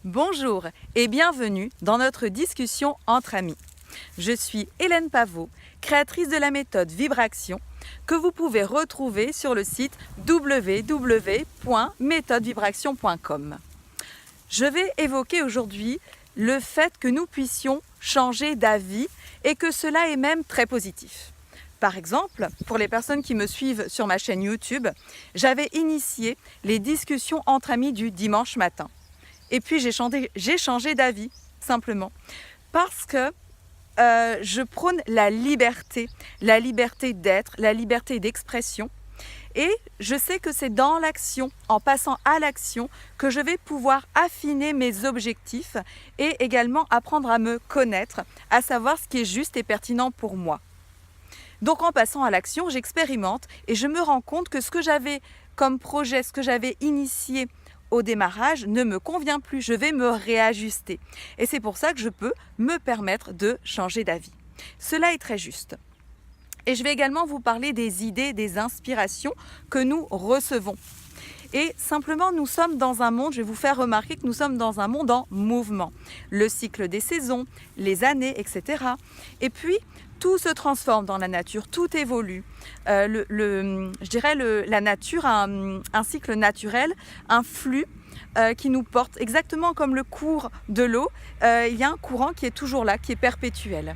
Bonjour et bienvenue dans notre discussion entre amis. Je suis Hélène Pavot, créatrice de la méthode Vibraction que vous pouvez retrouver sur le site www.méthodevibraction.com. Je vais évoquer aujourd'hui le fait que nous puissions changer d'avis et que cela est même très positif. Par exemple, pour les personnes qui me suivent sur ma chaîne YouTube, j'avais initié les discussions entre amis du dimanche matin. Et puis j'ai changé d'avis, simplement, parce que je prône la liberté d'être, la liberté d'expression. Et je sais que c'est dans l'action, en passant à l'action, que je vais pouvoir affiner mes objectifs et également apprendre à me connaître, à savoir ce qui est juste et pertinent pour moi. Donc en passant à l'action, j'expérimente et je me rends compte que ce que j'avais comme projet, ce que j'avais initié au démarrage ne me convient plus, je vais me réajuster. Et c'est pour ça que je peux me permettre de changer d'avis. Cela est très juste. Et je vais également vous parler des idées, des inspirations que nous recevons. Et simplement, nous sommes dans un monde, je vais vous faire remarquer que nous sommes dans un monde en mouvement. Le cycle des saisons, les années, etc. Et puis, tout se transforme dans la nature, tout évolue. La nature a un cycle naturel, un flux qui nous porte exactement comme le cours de l'eau. Il y a un courant qui est toujours là, qui est perpétuel.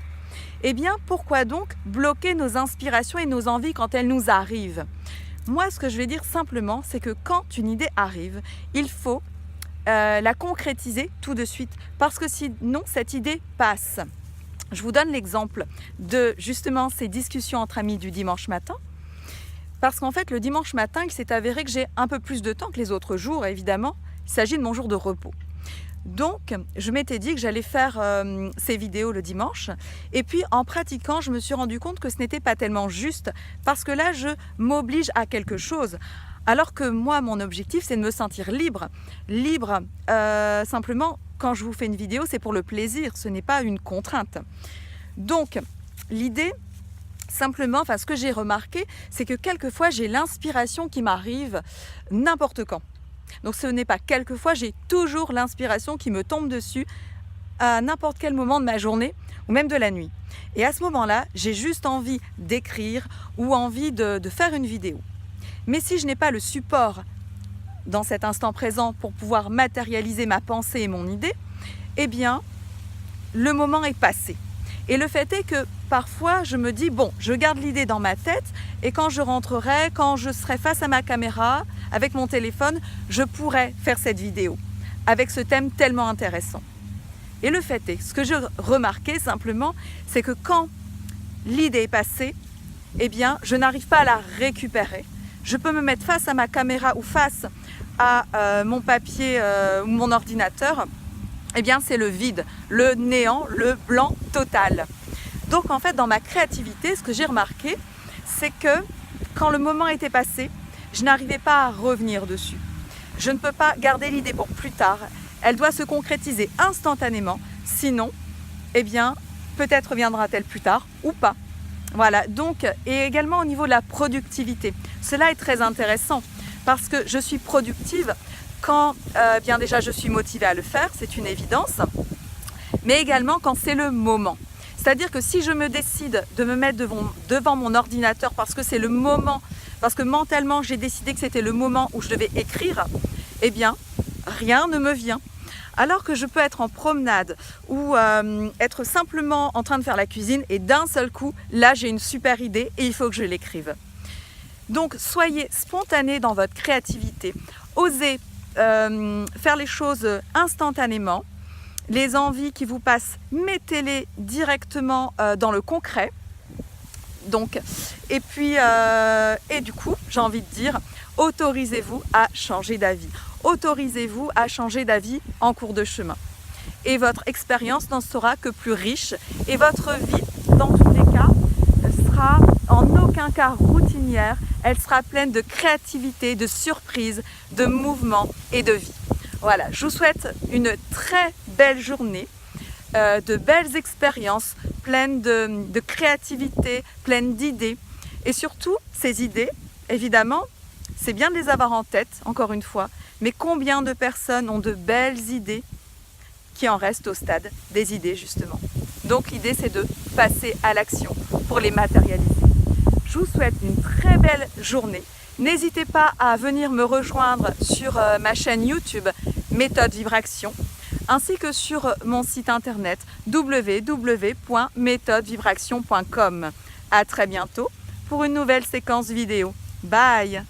Eh bien, pourquoi donc bloquer nos inspirations et nos envies quand elles nous arrivent ? Moi, ce que je vais dire simplement, c'est que quand une idée arrive, il faut la concrétiser tout de suite, parce que sinon, cette idée passe. Je vous donne l'exemple de justement ces discussions entre amis du dimanche matin, parce qu'en fait, le dimanche matin, il s'est avéré que j'ai un peu plus de temps que les autres jours, évidemment. Il s'agit de mon jour de repos. Donc, je m'étais dit que j'allais faire ces vidéos le dimanche. Et puis, en pratiquant, je me suis rendu compte que ce n'était pas tellement juste, parce que là, je m'oblige à quelque chose. Alors que moi, mon objectif, c'est de me sentir libre. Libre, simplement, quand je vous fais une vidéo, c'est pour le plaisir, ce n'est pas une contrainte. Donc, l'idée, simplement, ce que j'ai remarqué, c'est que quelquefois, j'ai l'inspiration qui m'arrive n'importe quand. Donc ce n'est pas quelquefois, j'ai toujours l'inspiration qui me tombe dessus à n'importe quel moment de ma journée ou même de la nuit. Et à ce moment-là, j'ai juste envie d'écrire ou envie de faire une vidéo. Mais si je n'ai pas le support dans cet instant présent pour pouvoir matérialiser ma pensée et mon idée, eh bien, le moment est passé. Et le fait est que parfois, je me dis, bon, je garde l'idée dans ma tête et quand je rentrerai, quand je serai face à ma caméra, avec mon téléphone, je pourrai faire cette vidéo avec ce thème tellement intéressant. Et le fait est, ce que je remarquais simplement, c'est que quand l'idée est passée, eh bien, je n'arrive pas à la récupérer. Je peux me mettre face à ma caméra ou face à mon papier ou mon ordinateur, eh bien, c'est le vide, le néant, le blanc total. Donc, en fait, dans ma créativité, ce que j'ai remarqué, c'est que quand le moment était passé, je n'arrivais pas à revenir dessus. Je ne peux pas garder l'idée pour plus tard. Elle doit se concrétiser instantanément. Sinon, eh bien, peut-être viendra-t-elle plus tard ou pas. Voilà. Donc, et également au niveau de la productivité. Cela est très intéressant parce que je suis productive quand, bien déjà, je suis motivée à le faire, c'est une évidence. Mais également quand c'est le moment. C'est-à-dire que si je me décide de me mettre devant mon ordinateur parce que c'est le moment, parce que mentalement j'ai décidé que c'était le moment où je devais écrire, eh bien rien ne me vient. Alors que je peux être en promenade ou être simplement en train de faire la cuisine et d'un seul coup, là j'ai une super idée et il faut que je l'écrive. Donc soyez spontanés dans votre créativité, osez faire les choses instantanément. Les envies qui vous passent, mettez-les directement dans le concret. Donc, et puis, et du coup, j'ai envie de dire, autorisez-vous à changer d'avis. Autorisez-vous à changer d'avis en cours de chemin. Et votre expérience n'en sera que plus riche. Et votre vie, dans tous les cas, sera en aucun cas routinière. Elle sera pleine de créativité, de surprises, de mouvements et de vie. Voilà, je vous souhaite une très belle journée, de belles expériences, pleines de créativité, pleines d'idées. Et surtout, ces idées, évidemment, c'est bien de les avoir en tête, encore une fois, mais combien de personnes ont de belles idées qui en restent au stade des idées justement. Donc l'idée c'est de passer à l'action pour les matérialiser. Je vous souhaite une très belle journée. N'hésitez pas à venir me rejoindre sur ma chaîne YouTube Méthode Vibration ainsi que sur mon site internet www.méthodevibration.com. À très bientôt pour une nouvelle séquence vidéo. Bye!